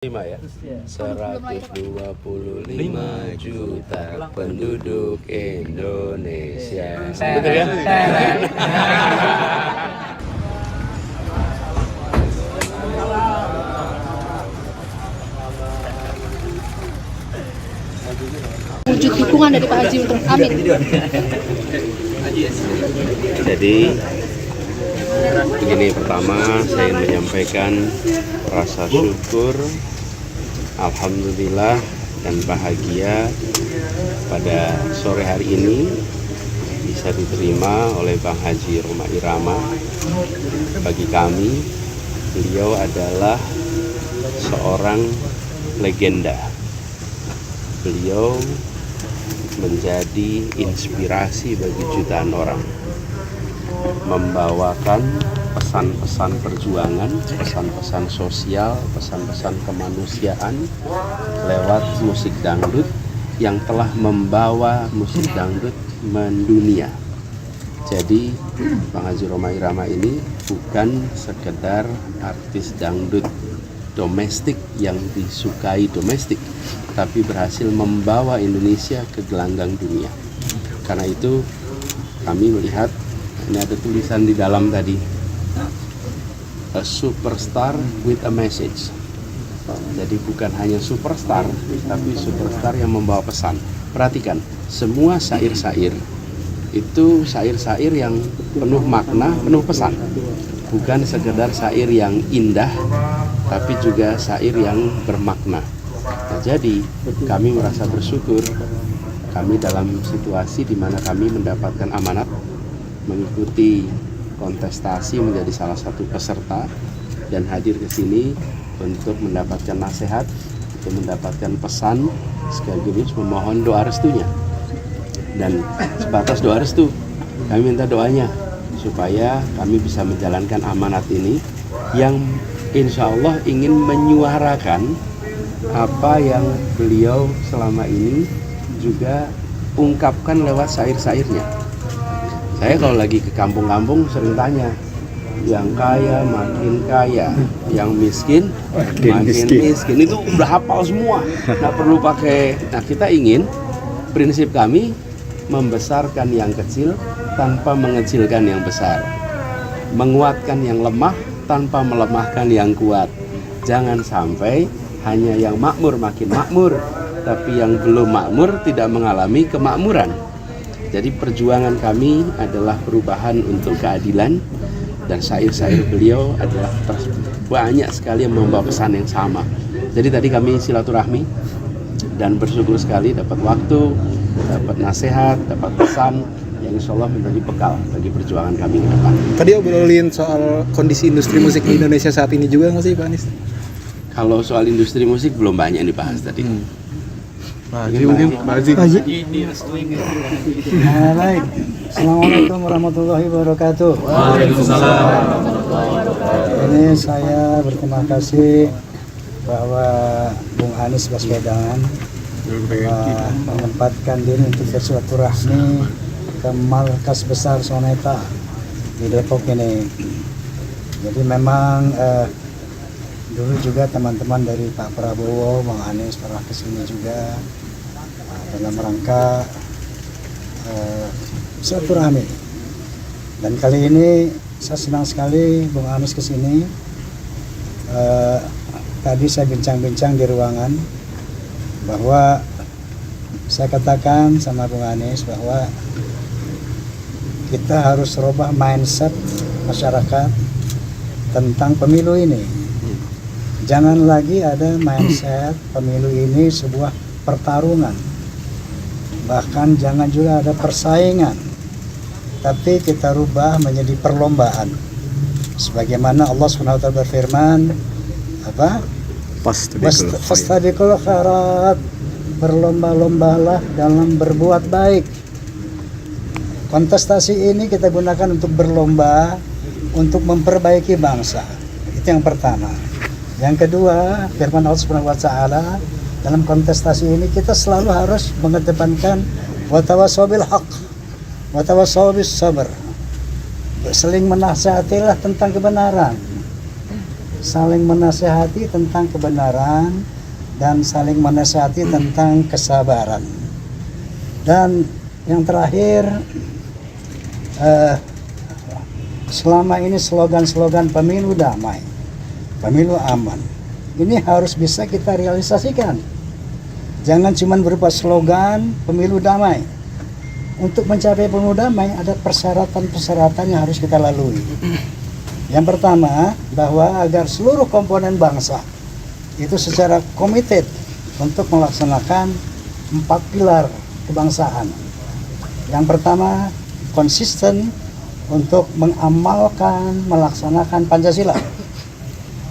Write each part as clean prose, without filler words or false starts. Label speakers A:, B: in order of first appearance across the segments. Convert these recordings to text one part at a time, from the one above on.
A: Ya, 125 juta penduduk Indonesia. Betul ya?
B: Wujud dukungan dari Pak Haji untuk Amin.
A: Jadi begini, pertama saya ingin menyampaikan rasa syukur, alhamdulillah dan bahagia pada sore hari ini bisa diterima oleh Bang Haji Rhoma Irama. Bagi kami, beliau adalah seorang legenda. Beliau menjadi inspirasi bagi jutaan orang, membawakan pesan-pesan perjuangan, pesan-pesan sosial, pesan-pesan kemanusiaan lewat musik dangdut yang telah membawa musik dangdut mendunia. Jadi Bang Haji Rhoma Irama ini bukan sekedar artis dangdut domestik yang disukai domestik, tapi berhasil membawa Indonesia ke gelanggang dunia. Karena itu kami melihat ini ada tulisan di dalam tadi, a superstar with a message. Jadi bukan hanya superstar, tapi superstar yang membawa pesan. Perhatikan, semua syair-syair itu syair-syair yang penuh makna, penuh pesan. Bukan sekedar syair yang indah, tapi juga syair yang bermakna. Nah, jadi kami merasa bersyukur kami dalam situasi di mana kami mendapatkan amanat mengikuti kontestasi menjadi salah satu peserta dan hadir ke sini untuk mendapatkan nasihat, untuk mendapatkan pesan, sekaligus memohon doa restunya. Dan sebatas doa restu, kami minta doanya supaya kami bisa menjalankan amanat ini yang insya Allah ingin menyuarakan apa yang beliau selama ini juga ungkapkan lewat syair-syairnya. Saya kalau lagi ke kampung-kampung sering tanya, yang kaya makin kaya, yang miskin makin miskin. Itu udah hafal semua, nggak perlu pakai. Nah, kita ingin, prinsip kami membesarkan yang kecil tanpa mengecilkan yang besar, menguatkan yang lemah tanpa melemahkan yang kuat. Jangan sampai hanya yang makmur makin makmur, tapi yang belum makmur tidak mengalami kemakmuran. Jadi perjuangan kami adalah perubahan untuk keadilan, dan syair-syair beliau adalah banyak sekali yang membawa pesan yang sama. Jadi tadi kami silaturahmi dan bersyukur sekali dapat waktu, dapat nasihat, dapat pesan yang insya Allah menjadi bekal bagi perjuangan kami ke depan.
C: Tadi obrolin soal kondisi industri musik di Indonesia saat ini juga nggak sih Pak Anies?
A: Kalau soal industri musik belum banyak dibahas tadi.
C: Jadi mungkin Pak Haji.
D: Baik. Assalamualaikum warahmatullahi wabarakatuh.
C: Waalaikumsalam.
D: Ini saya berterima kasih bahwa Bung Anies Baswedan menempatkan diri untuk bersilaturahmi ke markas besar Soneta di Depok ini. Jadi memang dulu juga teman-teman dari Pak Prabowo, Bang Anies pernah kesini juga dalam rangka silaturahmi. Dan kali ini saya senang sekali Bung Anies kesini. Tadi saya bincang-bincang di ruangan bahwa saya katakan sama Bung Anies bahwa kita harus rubah mindset masyarakat tentang pemilu ini. Jangan lagi ada mindset pemilu ini sebuah pertarungan. Bahkan jangan juga ada persaingan. Tapi kita rubah menjadi perlombaan. Sebagaimana Allah SWT berfirman, apa? Fastabiqul khairat, berlomba-lombalah dalam berbuat baik. Kontestasi ini kita gunakan untuk berlomba, untuk memperbaiki bangsa. Itu yang pertama. Yang kedua, firman Allah Subhanahu wa taala, dalam kontestasi ini kita selalu harus mengedepankan wa tawassaw bil haqq wa tawassaw bis sabr. Saling menasihatilah tentang kebenaran. saling menasehati tentang kebenaran dan saling menasehati tentang kesabaran. Dan yang terakhir, selama ini slogan-slogan pemilu damai, pemilu aman, ini harus bisa kita realisasikan. Jangan cuma berupa slogan pemilu damai. Untuk mencapai pemilu damai ada persyaratan-persyaratan yang harus kita lalui. Yang pertama, bahwa agar seluruh komponen bangsa itu secara komited untuk melaksanakan 4 pilar kebangsaan. Yang pertama, konsisten untuk mengamalkan, melaksanakan Pancasila.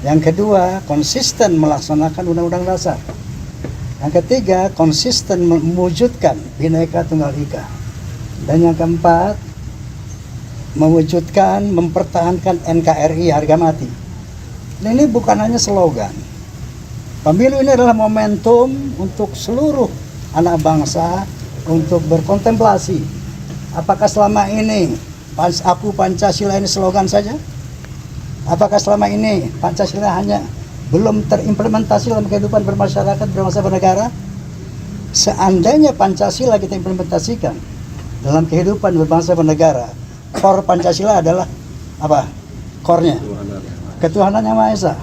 D: Yang kedua, konsisten melaksanakan Undang-Undang Dasar. Yang ketiga, konsisten mewujudkan Bhinneka Tunggal Ika. Dan yang keempat, mewujudkan, mempertahankan NKRI harga mati. Nah, ini bukan hanya slogan. Pemilu ini adalah momentum untuk seluruh anak bangsa untuk berkontemplasi. Apakah selama ini aku Pancasila ini slogan saja? Apakah selama ini Pancasila hanya belum terimplementasi dalam kehidupan bermasyarakat, berbangsa, bernegara? Seandainya Pancasila kita implementasikan dalam kehidupan berbangsa, bernegara, core Pancasila adalah apa? Core-nya ketuhanan yang Maha Esa.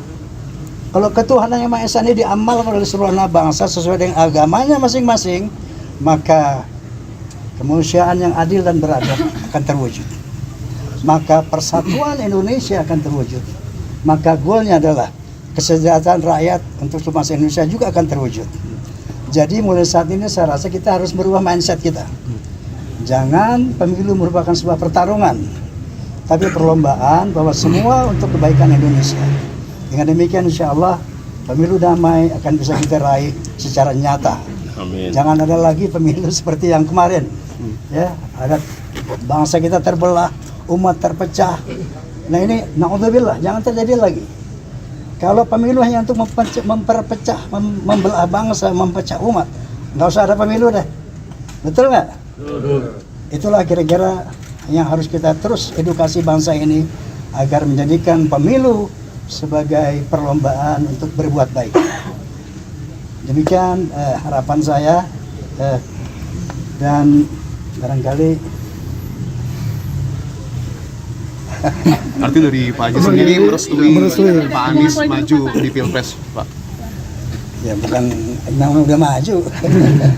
D: Kalau ketuhanan yang Maha Esa ini diamalkan oleh seluruh anak bangsa sesuai dengan agamanya masing-masing, maka kemanusiaan yang adil dan beradab akan terwujud. Maka persatuan Indonesia akan terwujud. Maka goalnya adalah kesejahteraan rakyat untuk seluruh bangsa Indonesia juga akan terwujud. Jadi mulai saat ini saya rasa kita harus merubah mindset kita. Jangan pemilu merupakan sebuah pertarungan, tapi perlombaan bahwa semua untuk kebaikan Indonesia. Dengan demikian insya Allah pemilu damai akan bisa kita raih secara nyata.
A: Amin. Jangan
D: ada lagi pemilu seperti yang kemarin. Ya, ada bangsa kita terbelah, umat terpecah. Nah ini naudzubillah, jangan terjadi lagi. Kalau pemilu hanya untuk memperpecah, membelah bangsa, mempecah umat, nggak usah ada pemilu deh. Betul nggak? Itulah kira-kira yang harus kita terus edukasi bangsa ini agar menjadikan pemilu sebagai perlombaan untuk berbuat baik. Demikian harapan saya, dan barangkali
E: arti dari Pak Haji sendiri merestui Pak Anies maju di Pilpres, Pak.
D: Ya bukan memang udah maju.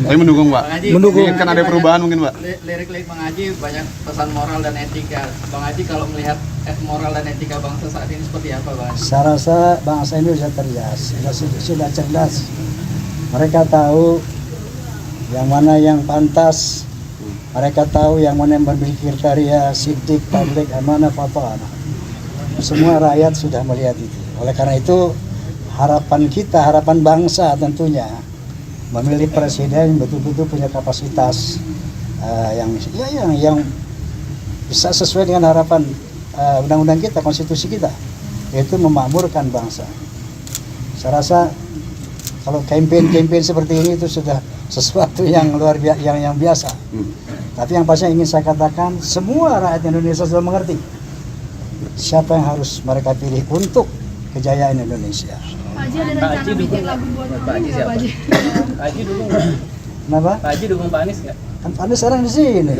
E: Tapi mendukung, Pak.
C: Mendukung.
E: Kan ada perubahan mungkin, Pak.
F: Lirik-lirik Bang Haji banyak pesan moral dan etika. Bang Haji kalau melihat moral dan etika bangsa saat ini seperti apa, Bang?
D: Saya rasa bangsa ini sudah cerdas. Mereka tahu yang mana yang pantas. Mereka tahu yang mana yang memiliki kriteria sidik, tablik, amanah, fatwa. Semua rakyat sudah melihat itu. Oleh karena itu harapan kita, harapan bangsa tentunya memilih presiden yang betul-betul punya kapasitas yang bisa sesuai dengan harapan undang-undang kita, konstitusi kita, yaitu memakmurkan bangsa. Saya rasa kalau campaign seperti ini itu sudah sesuatu yang luar biasa, yang biasa. Tapi yang pasti ingin saya katakan, semua rakyat Indonesia sudah mengerti siapa yang harus mereka pilih untuk kejayaan Indonesia.
B: Pak Haji ada rencana bikin lagu buat Pak Haji siapa?
F: Pak Haji dukung nggak?
D: Kenapa?
F: Pak Haji dukung Pak Anies nggak?
D: Kan Pak Anies sekarang di sini.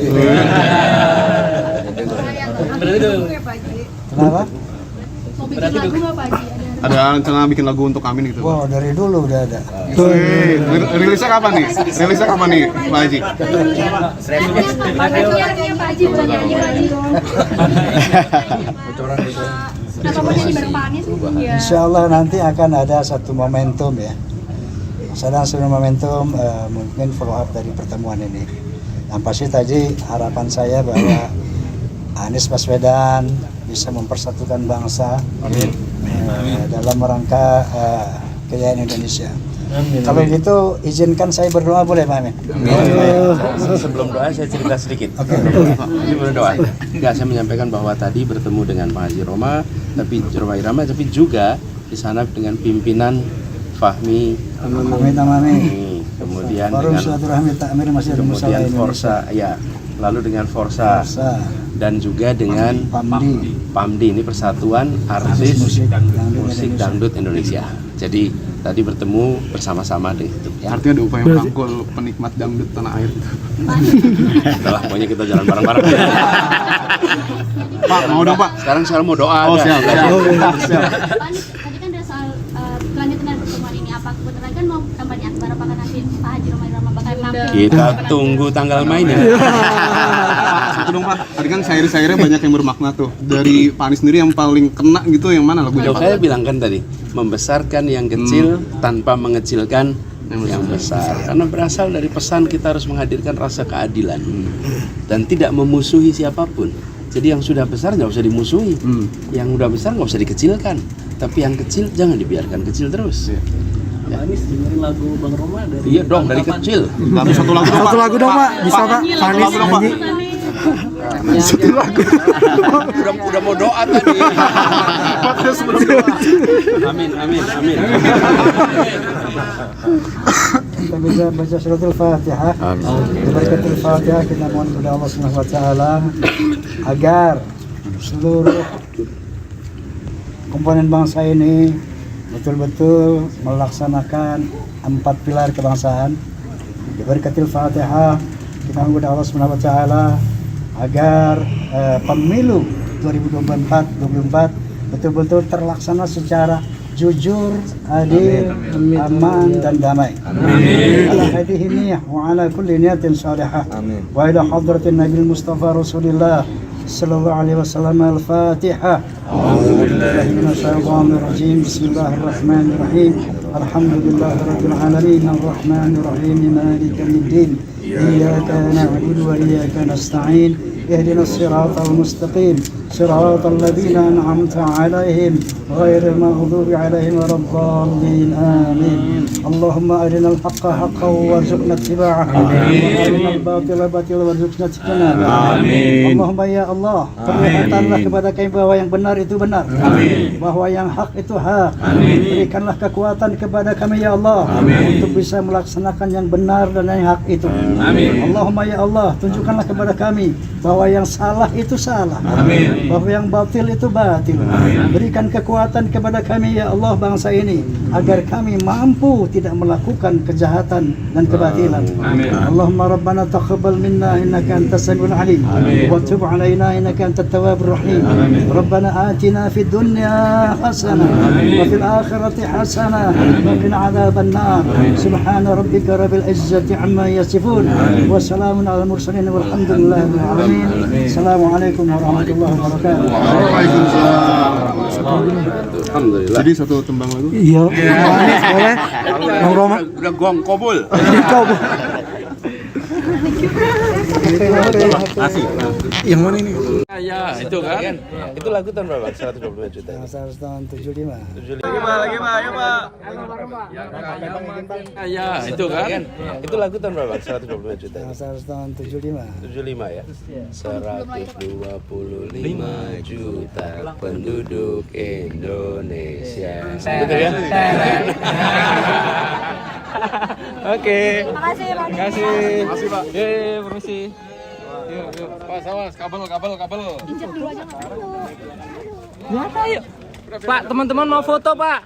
F: Berarti dulu.
D: Kenapa?
B: Mau bikin lagu nggak Pak Haji?
E: Ada rencana bikin lagu untuk Amin gitu, Pak.
D: Wow, dari dulu udah ada.
E: Rilisnya kapan nih? Rilisnya kapan nih, Pak Haji?
B: Artinya Pak Haji bukan nyanyi Pak Haji. Kenapa mau nyanyi bareng Pak Anies?
D: Insya Allah nanti akan ada satu momentum ya. Sedang satu momentum mungkin follow up dari pertemuan ini. Yang pasti tadi harapan saya bahwa Anies Baswedan bisa mempersatukan bangsa dalam rangka kejayaan Indonesia. Kalau gitu izinkan saya berdoa boleh Pak Amin?
A: Sebelum doa saya cerita sedikit. Ini berdoa. Enggak, saya menyampaikan bahwa tadi bertemu dengan Pak Haji Roma, tapi juga di sana dengan pimpinan Fahmi, kemudian
D: Forum
A: dengan
D: Silaturahmi Takmir Masjid
A: kemudian
D: Musala
A: Forsa, ya, lalu dengan Forsa dan juga dengan PAMDI, ini Persatuan Artis Musik Dangdut Indonesia. Jadi tadi bertemu bersama-sama dengan itu. Ya.
E: Artinya ada upaya merangkul penikmat dangdut tanah air.
A: Setelah pokoknya kita jalan bareng-bareng.
E: Pak, mau dong Pak.
A: Sekarang mau doa.
E: Oh siap.
B: Pak Anies, tadi kan ada soal kelanjutan dari pertemuan ini. Apa kebetulan kan mau kampanye akbar, apakah nanti Pak Haji Romai Rama bakal mampir?
A: Kita tunggu tanggal mainnya.
E: Satu dong Pak. Tadi kan syair-syairnya banyak yang bermakna tuh. Dari Pak Anies sendiri yang paling kena gitu yang mana lagunya Pak?
A: Saya bilang kan tadi, membesarkan yang kecil tanpa mengecilkan yang besar. Karena berasal dari pesan kita harus menghadirkan rasa keadilan dan tidak memusuhi siapapun. Jadi yang sudah besar nggak usah dimusuhi, yang udah besar nggak usah dikecilkan. Tapi yang kecil jangan dibiarkan kecil terus.
F: Pak Anies dengerin lagu Bang Roma dari
A: Iya dong, dari kecil.
E: Satu lagu dong Pak.
C: Satu lagu dong Pak, bisa Pak? Pak Anies nyanyi.
E: Satu lagu.
A: Udah mau doa tadi. Amin.
D: Kita bisa baca suratul Fatihah. Di berkatul Fatihah kita mohon kepada Allah Subhanahu wa taala agar seluruh komponen bangsa ini betul-betul melaksanakan 4 pilar kebangsaan. Di berkatul Fatihah kita mohon kepada Allah Subhanahu wa taala agar pemilu 2024 betul-betul terlaksana secara jujur, adil, aman dan damai. Ala hadhihi niyyah wa ala kulli niyatin salihah. Wa ila hadratin Nabi Mustafa Rasulillah sallallahu alaihi wasallam al-Fatihah. A'udzu billahi minasyaitonir rajim. Bismillahirrahmanirrahim. Alhamdulillahirabbil alamin arrahmanir rahim maliki yaumiddin. Iyyaka na'budu wa iyyaka nasta'in. اهدنا الصراط المستقيم صراط الذين أنعمت عليهم غير المغضوب عليهم ولا الضالين آمين اللهم أرنا الحق حقا وارزقنا اتباعه وأرنا الباطل باطلا وارزقنا اجتنابه اللهم ya Allah perlihatkanlah kepada kami bahwa yang benar itu benar bahwa yang hak itu hak berikanlah kekuatan kepada kami ya Allah untuk bisa melaksanakan yang benar dan yang hak itu Allahumma ya Allah tunjukkanlah kepada kami bahwa yang salah itu salah, bahwa yang batil itu batil. Berikan kekuatan kepada kami ya Allah bangsa ini agar kami mampu tidak melakukan kejahatan dan kebatilan. Allahumma rabbana taqabbal minna innaka antas samiul alim wa tub alaina innaka antat tawwabur rahim. Rabbana atina fid dunya hasanah wa fil akhirati hasanah wa qina adzaban nar. Subhana rabbika rabbil izzati amma yasifun wa salamun alal mursalin walhamdulillahi rabbil alamin. Assalamualaikum warahmatullahi wabarakatuh.
A: Alhamdulillah.
E: Jadi satu tembang lagu.
C: Iya. Pak Anies boleh? Bang Roma.
A: Udah gong kobul.
C: Yang mana ini?
A: Ya, itu kan. Itu lagu tahun berapa? 125 juta.
D: Tahun 75.
A: Ya, itu kan. Itu lagu tahun berapa? 125 juta.
D: Tahun 75.
A: 75 ya. 125 juta penduduk Indonesia. Betul ya? Oke.
B: Makasih Pak Anies.
A: Makasih Pak. Permisi. Yuk. Pak, sawas, kabel.
B: Injek dulu aja nggak perlu.
F: Pak, teman-teman mau foto, Pak.